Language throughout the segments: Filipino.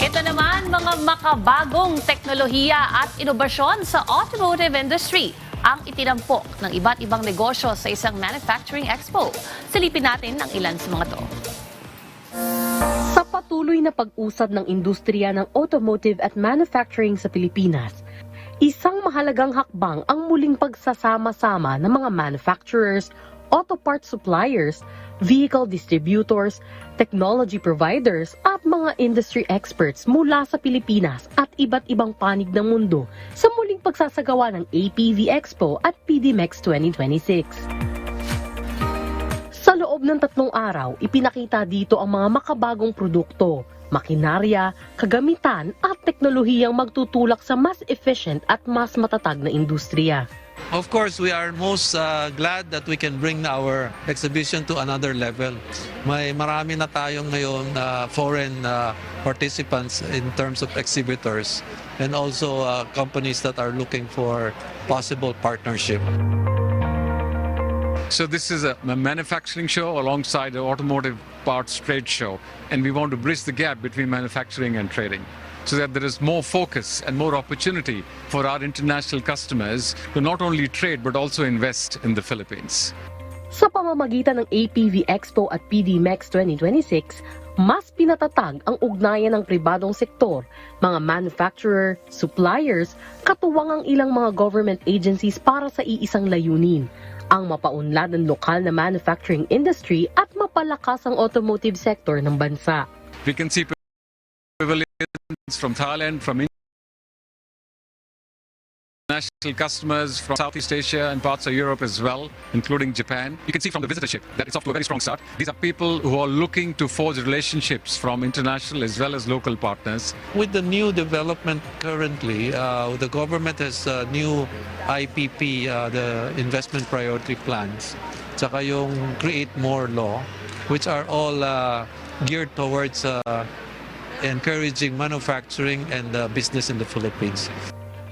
Ito naman mga makabagong teknolohiya at inobasyon sa automotive industry ang itinampok ng iba't ibang negosyo sa isang manufacturing expo. Silipin natin ang ilan sa mga to. Sa patuloy na pag-usad ng industriya ng automotive at manufacturing sa Pilipinas, isang mahalagang hakbang ang muling pagsasama-sama ng mga manufacturers, auto parts suppliers, vehicle distributors, technology providers at mga industry experts mula sa Pilipinas at iba't ibang panig ng mundo sa muling pagsasagawa ng APV Expo at PDMEX 2026. Sa loob ng 3 araw, ipinakita dito ang mga makabagong produkto, makinarya, kagamitan at teknolohiyang magtutulak sa mas efficient at mas matatag na industriya. Of course, we are most glad that we can bring our exhibition to another level. Marami na tayong ngayon foreign participants in terms of exhibitors and also companies that are looking for possible partnership. So this is a manufacturing show alongside the automotive parts trade show, and we want to bridge the gap between manufacturing and trading, so that there is more focus and more opportunity for our international customers to not only trade but also invest in the Philippines. Sa pamamagitan ng APV Expo at PDMEX 2026, mas pinatatag ang ugnayan ng pribadong sektor, mga manufacturer, suppliers, katuwang ang ilang mga government agencies para sa iisang layunin, ang mapaunlad ng lokal na manufacturing industry at mapalakas ang automotive sector ng bansa. We can see pavilions from Thailand, from international customers from Southeast Asia and parts of Europe as well, including Japan. You can see from the visitorship that it's off to a very strong start. These are people who are looking to forge relationships from international as well as local partners. With the new development currently, the government has new IPP, the investment priority plans, tsaka yung Create More law, which are all geared towards encouraging manufacturing and business in the Philippines.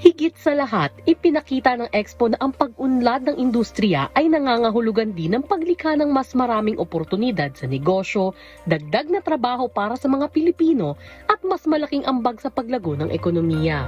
Higit sa lahat, ipinakita ng Expo na ang pag-unlad ng industriya ay nangangahulugan din ng paglikha ng mas maraming oportunidad sa negosyo, dagdag na trabaho para sa mga Pilipino at mas malaking ambag sa paglago ng ekonomiya.